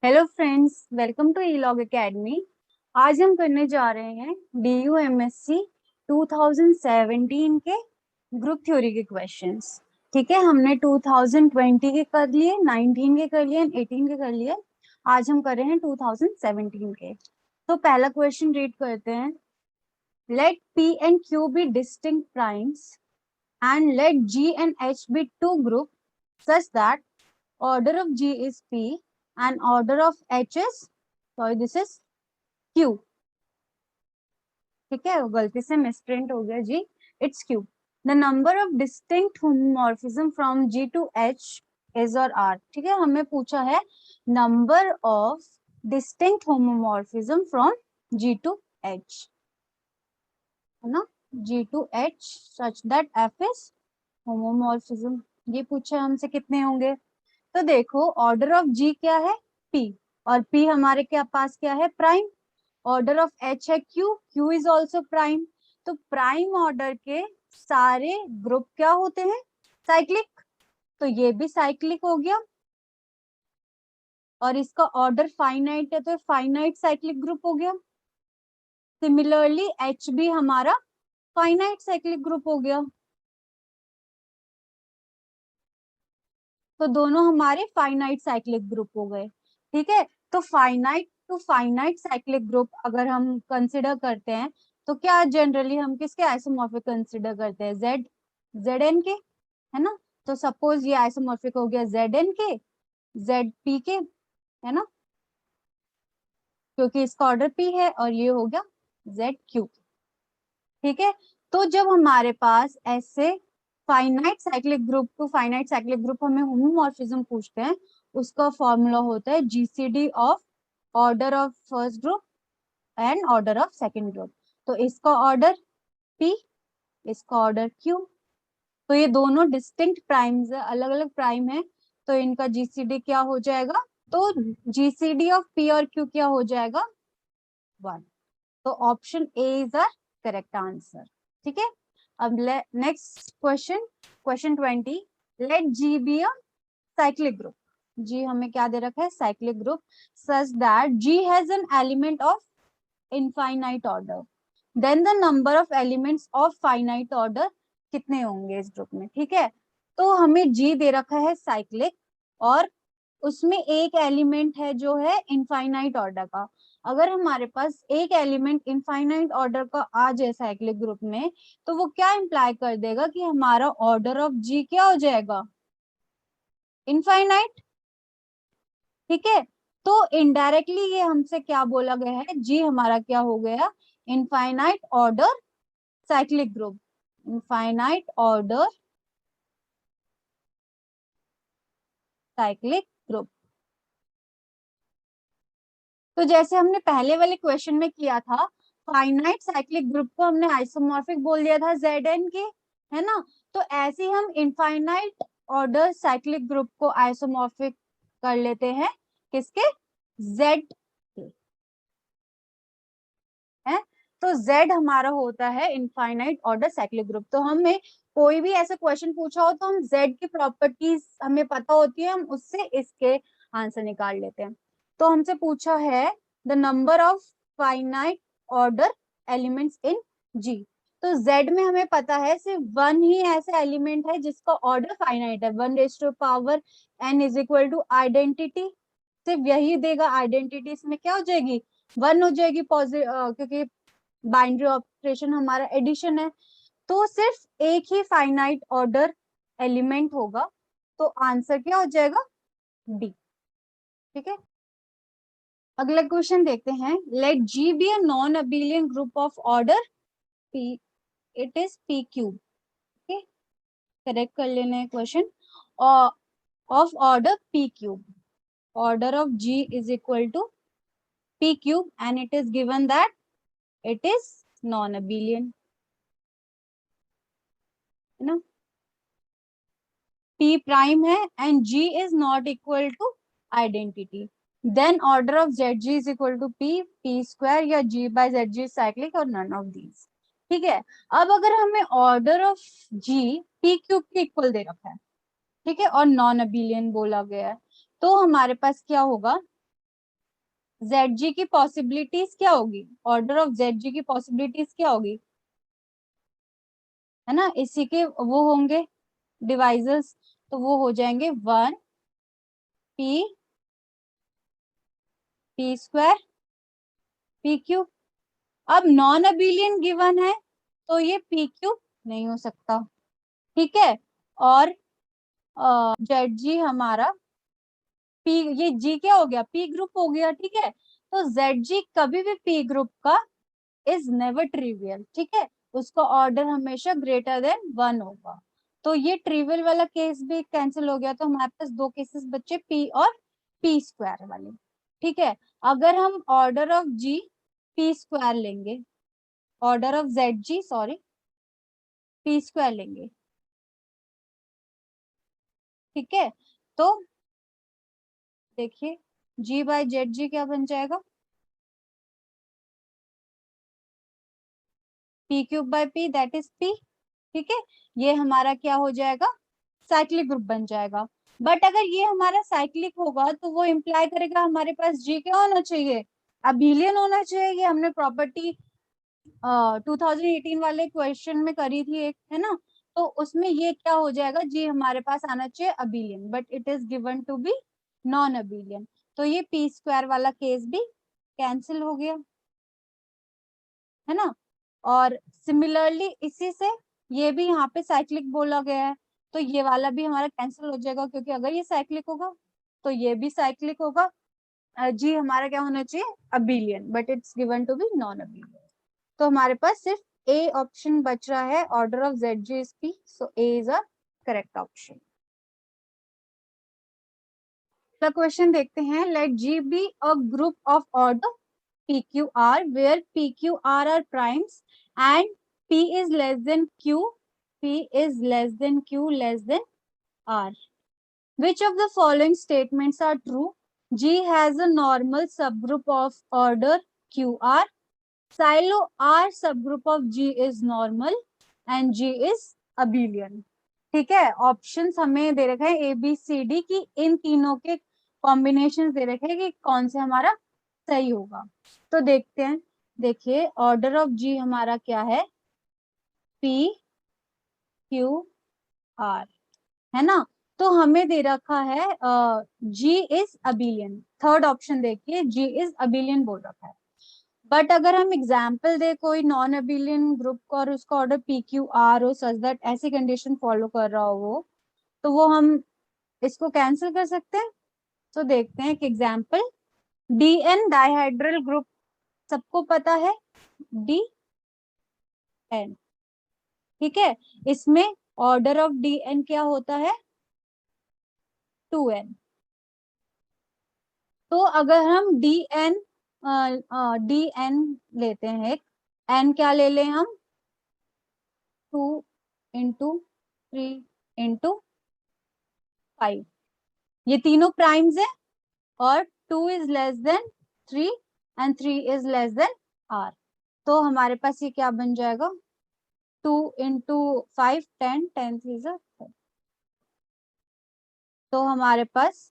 Hello friends, welcome to Elog academy. आज हम करने जा रहे हैं DUMSC 2017 के ग्रुप थ्योरी के क्वेश्चंस। ठीक है, हमने 2020 के कर लिए, 19 के कर लिए, 18 के कर लिए। आज हम कर रहे हैं 2017 के। तो पहला क्वेश्चन रीड करते हैं। Let P and Q be distinct primes and let G and H be two groups such that order of G is P and order of H is, sorry, this is Q. ठीक है, गलती से misprint हो गया जी, it's Q. The number of distinct homomorphism from G to H is or R. ठीक है, हमें पूछा है number of distinct homomorphism from G to H, है ना। G to H such that F is homomorphism. ये पूछा हमसे कितने होंगे। तो देखो, ऑर्डर ऑफ G क्या है, P, और P हमारे क्या पास क्या है, प्राइम। ऑर्डर ऑफ H है Q, Q is also prime. तो प्राइम ऑर्डर के सारे ग्रुप क्या होते हैं, साइक्लिक। तो ये भी साइक्लिक हो गया, और इसका ऑर्डर फाइनाइट है तो फाइनाइट साइक्लिक ग्रुप हो गया। सिमिलरली H भी हमारा फाइनाइट साइक्लिक ग्रुप हो गया। तो दोनों हमारे फाइनाइट साइक्लिक ग्रुप हो गए। ठीक है, तो finite to finite cyclic group अगर हम कंसिडर करते हैं तो क्या जनरली हम किसके आइसोमॉर्फिक कंसिडर करते हैं, जेड, जेड एन के, है ना। तो सपोज ये आइसोमॉर्फिक हो गया जेड एन के, जेड पी के, है ना, क्योंकि इसका ऑर्डर पी है, और ये हो गया जेड क्यू। ठीक है, तो जब हमारे पास ऐसे finite cyclic group to finite cyclic group हमें होमोमॉर्फिज्म पूछते हैं, उसका फॉर्मूला होता है GCD of order of first group and order of second group. तो इसका ऑर्डर पी, इसका ऑर्डर क्यू। तो ये दोनों डिस्टिंक्ट प्राइम्स है, अलग अलग प्राइम है, तो इनका जीसीडी क्या हो जाएगा। तो जीसीडी ऑफ पी और क्यू क्या हो जाएगा, 1। तो option A is the correct answer. ठीक है, अब next question, question 20। Let G be a cyclic group. G हमें क्या दे रखा है, cyclic group, such that G has an element of infinite order, then the number of elements of finite order कितने होंगे इस ग्रुप में। ठीक है, तो हमें जी दे रखा है साइक्लिक, और उसमें एक एलिमेंट है जो है इनफाइनाइट ऑर्डर का। अगर हमारे पास एक एलिमेंट इनफाइनाइट ऑर्डर का आ जाए साइक्लिक ग्रुप में, तो वो क्या इंप्लाई कर देगा कि हमारा ऑर्डर ऑफ जी क्या हो जाएगा, इनफाइनाइट। ठीक है, तो इनडायरेक्टली ये हमसे क्या बोला गया है, जी हमारा क्या हो गया, infinite order cyclic group, infinite order cyclic group. तो जैसे हमने पहले वाले क्वेश्चन में किया था, फाइनाइट साइक्लिक ग्रुप को हमने आइसोमॉर्फिक बोल दिया था Zn के, है ना। तो ऐसे ही हम इनफाइनाइट ऑर्डर साइक्लिक ग्रुप को आइसोमॉर्फिक कर लेते हैं, किसके, Z के, है। तो Z हमारा होता है इनफाइनाइट ऑर्डर साइक्लिक ग्रुप। तो हमें कोई भी ऐसा क्वेश्चन पूछा हो तो हम Z की प्रॉपर्टीज हमें पता होती है, हम उससे इसके आंसर निकाल लेते हैं। तो हमसे पूछा है the number of finite order elements in G। तो Z में हमें पता है सिर्फ वन ही ऐसा एलिमेंट है जिसका ऑर्डर फाइनाइट है, 1 n is equal to identity, सिर्फ यही देगा। आइडेंटिटी इसमें क्या हो जाएगी, 1 हो जाएगी, पॉजिटिव, क्योंकि बाइनरी ऑपरेशन हमारा एडिशन है। तो सिर्फ एक ही फाइनाइट ऑर्डर एलिमेंट होगा, तो आंसर क्या हो जाएगा, डी। ठीक है, अगला क्वेश्चन देखते हैं। Let G be a non abelian group of order P, it is P cube. Okay, correct कर लेना है question, of order P cube, order of G is equal to P cube, and it is given that it is non abelian, है ना। P prime है and G is not equal to identity, then order of ZG is equal to P square या G by ZG cyclic और none of these. ठीक है, अब अगर हमें order of G P cube के इक्वल दे रखा है, ठीक है, और नॉन अबेलियन बोला गया है, तो हमारे पास क्या होगा, Zg की पॉसिबिलिटीज क्या होगी, ऑर्डर ऑफ Zg की पॉसिबिलिटीज क्या होगी, है ना, इसी के वो होंगे डिवाइजर्स, तो वो हो जाएंगे 1 p p² p³ अब नॉन अबिलियन गिवन है तो ये p³ नहीं हो सकता, ठीक है। और Zg हमारा p, ये g क्या हो गया, p ग्रुप हो गया, ठीक है। तो Zg कभी भी p ग्रुप का इज नेवर ट्रिवियल, ठीक है, उसका ऑर्डर हमेशा ग्रेटर देन 1 होगा। तो ये ट्रिवियल वाला केस भी कैंसिल हो गया, तो हमारे पास दो केसेस बचे p और p² वाले, ठीक है। अगर हम ऑर्डर ऑफ g p² लेंगे, order of Zg sorry p² लेंगे, ठीक है, तो देखिए g/Zg क्या बन जाएगा, p³/p दैट इज p, ठीक है। ये हमारा क्या हो जाएगा, साइक्लिक ग्रुप बन जाएगा। बट अगर ये हमारा साइक्लिक होगा तो वो इम्प्लाई करेगा हमारे पास जी क्या होना चाहिए, अबिलियन होना चाहिए। ये हमने प्रॉपर्टी 2018 वाले क्वेश्चन में करी थी एक, है ना, तो उसमें ये क्या हो जाएगा, जी हमारे पास आना चाहिए abelian, but it is given to be non abelian, तो ये p² वाला केस भी कैंसिल हो गया, है ना। और सिमिलरली इसी से ये भी यहाँ पे साइक्लिक बोला गया है, तो ये वाला भी हमारा कैंसिल हो जाएगा, क्योंकि अगर ये साइक्लिक होगा तो ये भी साइक्लिक होगा। जी हमारा क्या होना चाहिए, abelian, but it's given to be non abelian. तो हमारे पास सिर्फ ए ऑप्शन बच रहा है, order of Zg is p, so A is a correct option. अगला क्वेश्चन देखते हैं, let G be a group of order PQR where PQR are primes and P is less than Q, P is less than Q less than R. Which of the following statements are true? G has a normal subgroup of order QR. Silo R subgroup of G is normal and G is abelian. ठीक है, options हमें दे रखे हैं A B C D की, इन तीनों के combination दे रखे हैं कि कौन से हमारा सही होगा। तो देखते हैं, देखिए ऑर्डर ऑफ जी हमारा क्या है, पी क्यू आर, है ना। तो हमें दे रखा है जी इज अबिलियन, थर्ड ऑप्शन देखिए जी इज अबिलियन बोल रखा है। बट अगर हम एग्जाम्पल दे कोई नॉन अबिलियन ग्रुप का और उसका ऑर्डर पी क्यू आर हो, सच दैट ऐसी कंडीशन फॉलो कर रहा हो वो, तो वो हम इसको कैंसिल कर सकते हैं। तो देखते हैं एक example, D N dihedral group, सबको पता है डी एन, ठीक है, इसमें ऑर्डर ऑफ डी एन क्या होता है, 2n। तो अगर हम डी एन लेते हैं, एन क्या ले लें हम, 2 × 3 × 5, ये तीनों प्राइम्स है, और 2 is less than 3 and 3 is less than r, तो हमारे पास ये क्या बन जाएगा, 2 × 5 10, 10 3 ज़ा 30। तो हमारे पास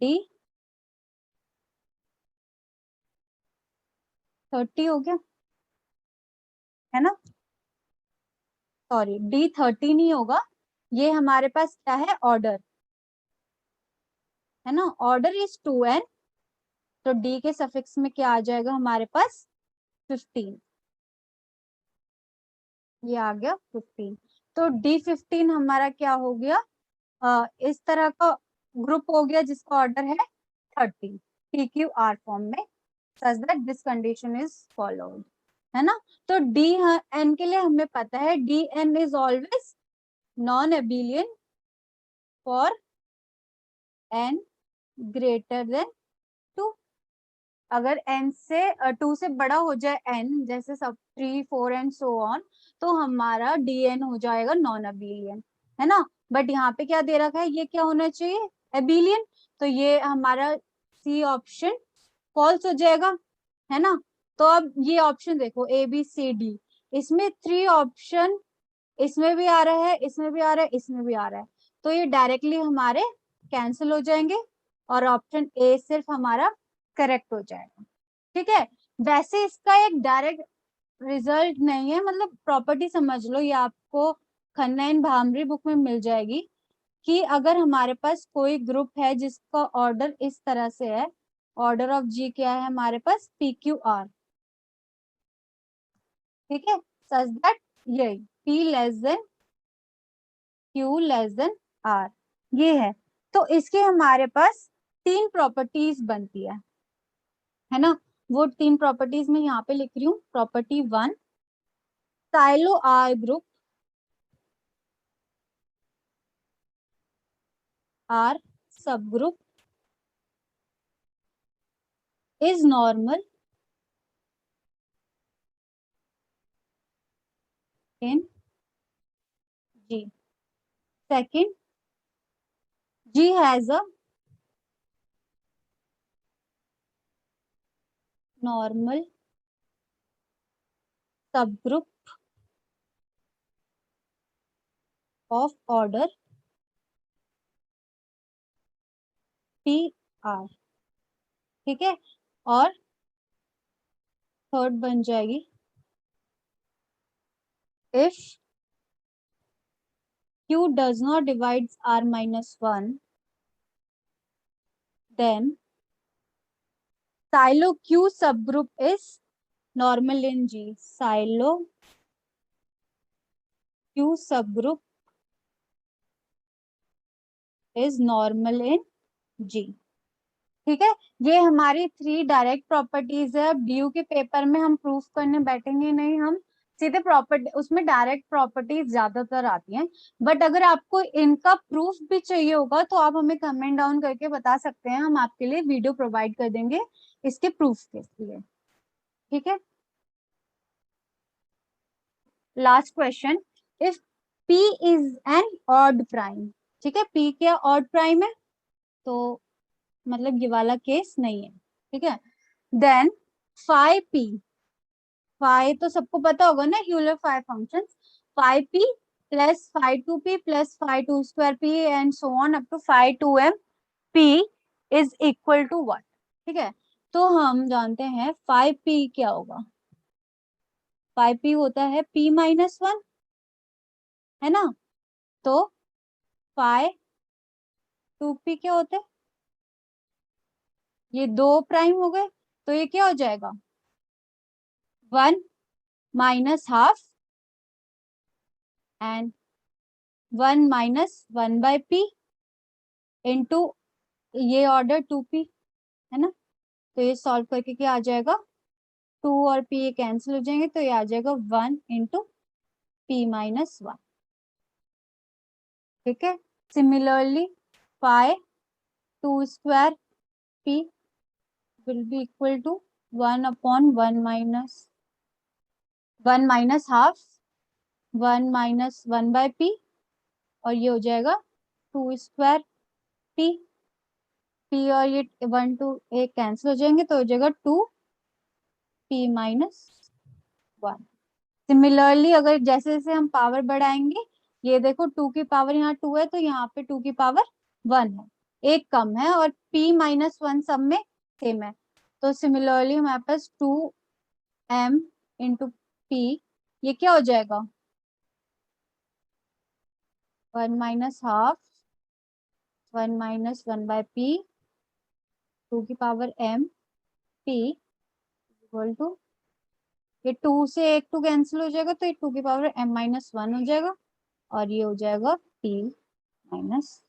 डी 30 हो गया, है ना, सॉरी डी 30 नहीं होगा, ये हमारे पास क्या है, ऑर्डर है ना, ऑर्डर इज 2n, तो डी के सफिक्स में क्या आ जाएगा हमारे पास 15, ये आ गया 15। तो D15 हमारा क्या हो गया, इस तरह का ग्रुप हो गया जिसका ऑर्डर है 30 PQR फॉर्म में, such that this condition is followed, है ना। तो डी एन के लिए हमें पता है D N is always non abelian for N greater than 2। अगर n से 2 से बड़ा हो जाए n, जैसे सब 3 4 एंड सो ऑन, तो हमारा dn हो जाएगा नॉन अबिलियन, है ना। बट यहाँ पे क्या दे रखा है, ये क्या होना चाहिए, एबिलियन, तो ये हमारा सी ऑप्शन फॉल्स हो जाएगा, है ना। तो अब ये ऑप्शन देखो ए बी सी डी, इसमें 3 ऑप्शन, इसमें भी आ रहा है, इसमें भी आ रहा है, इसमें भी आ रहा है, तो ये डायरेक्टली हमारे कैंसिल हो जाएंगे और ऑप्शन ए सिर्फ हमारा करेक्ट हो जाएगा। ठीक है, वैसे इसका एक डायरेक्ट रिजल्ट नहीं है, मतलब प्रॉपर्टी समझ लो, ये आपको खन्ना एंड भामरी बुक में मिल जाएगी कि अगर हमारे पास कोई ग्रुप है जिसका ऑर्डर इस तरह से है, ऑर्डर ऑफ जी क्या है हमारे पास, पी क्यू आर। ठीक है, सच दैट यही P less than Q less than R ये है। तो इसके हमारे पास तीन प्रॉपर्टीज बनती है ना। वो तीन प्रॉपर्टीज में यहाँ पे लिख रही हूँ। Property one, Sylow R group R subgroup is normal in G. Second, G has a normal subgroup of order P R। ठीक है, और थर्ड बन जाएगी if Q does not divide R minus 1 then silo Q subgroup is normal in G। silo Q subgroup is normal in G। ठीक है, ये हमारी three direct properties है। अब ड्यू के पेपर में हम प्रूफ करने बैठेंगे नहीं, हम सीधे प्रॉपर्टी, उसमें डायरेक्ट प्रॉपर्टीज ज्यादातर आती हैं। बट अगर आपको इनका प्रूफ भी चाहिए होगा तो आप हमें कमेंट डाउन करके बता सकते हैं, हम आपके लिए वीडियो प्रोवाइड कर देंगे इसके प्रूफ के लिए। ठीक है, last question, if P is an odd prime. ठीक है, P क्या ऑड प्राइम है, तो मतलब ये वाला केस नहीं है। ठीक है, देन फाइ पी, फाइ तो सबको पता होगा ना, Euler phi function, phi P plus phi two P plus phi two square P and so on up to phi two M P is equal to what. ठीक है, तो हम जानते हैं फाइ पी क्या होगा, फाइ पी होता है पी माइनस वन, है ना। तो फाइ टू पी क्या होते हैं, ये दो प्राइम हो गए, तो ये क्या हो जाएगा, one minus half and one minus one by P into ये ऑर्डर टू पी, है ना। तो ये सॉल्व करके क्या आ जाएगा, टू और पी ये कैंसिल हो जाएंगे, तो ये आ जाएगा one into P minus one. ठीक है, similarly phi two square P will be equal to one upon one minus half one minus one by P, और ये हो जाएगा टू स्क्वायर पी, पी और ये वन टू एक कैंसिल हो जाएंगे, तो हो जाएगा two P minus one. Similarly अगर जैसे जैसे हम पावर बढ़ाएंगे, ये देखो टू की पावर यहाँ टू है, तो यहाँ पे टू की पावर वन है, एक कम है, और p माइनस वन सब में सेम है। तो सिमिलरली हमारे पास टू एम इंटू पी, ये क्या हो जाएगा, one minus half one minus one by P to की power M P equal to, ये टू से एक टू कैंसिल हो जाएगा, तो ये टू की पावर एम माइनस वन हो जाएगा, और ये हो जाएगा p माइनस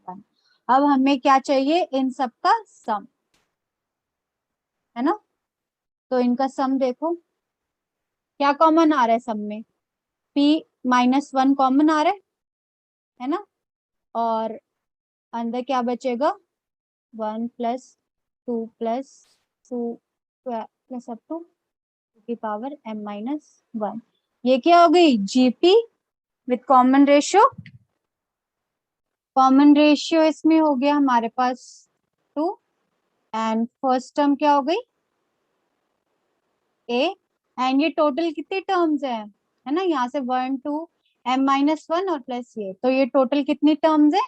वन। अब हमें क्या चाहिए, इन सब का सम, है ना। तो इनका सम देखो, क्या कॉमन आ रहा है सम में, p माइनस वन कॉमन आ रहा है ना। और अंदर क्या बचेगा, one plus two plus up to की पावर m माइनस वन। ये क्या हो गई, GP with common ratio, common ratio इसमें हो गया हमारे पास टू, एंड फर्स्ट टर्म क्या हो गई ए, एंड ये टोटल कितनी टर्म्स है ना, यहाँ से one two M minus one और प्लस ये, तो ये टोटल कितनी टर्म्स है,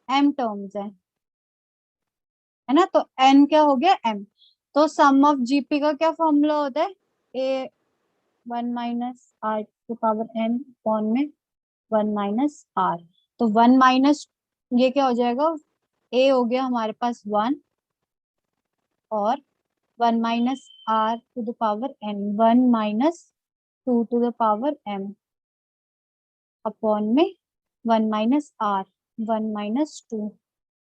एम टर्म्स है। है ना। तो n क्या हो गया m। तो सम ऑफ जीपी का क्या फॉर्मूला होता है, a 1 - r⁴ अपॉन में 1 - r। तो 1 ये क्या हो जाएगा, a हो गया हमारे पास 1 और 1 - r⁴ n 1 - 2 m अपॉन में 1 - r 1 - 2,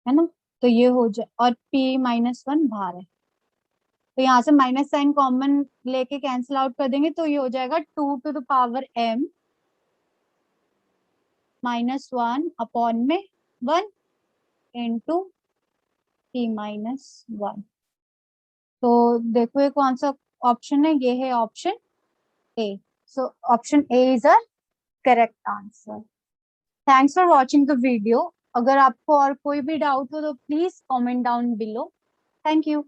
है ना। तो ये हो जाए, और p-1 बाहर है, तो यहाँ से माइनस साइन कॉमन लेके कैंसिल आउट कर देंगे, तो ये हो जाएगा 2 m -1 अपॉन में 1 इंटू p-1। तो देखो ये कौन सा ऑप्शन है, ये है option A. So option A is a correct answer. Thanks for watching the video. अगर आपको और कोई भी डाउट हो तो please comment down below. Thank you.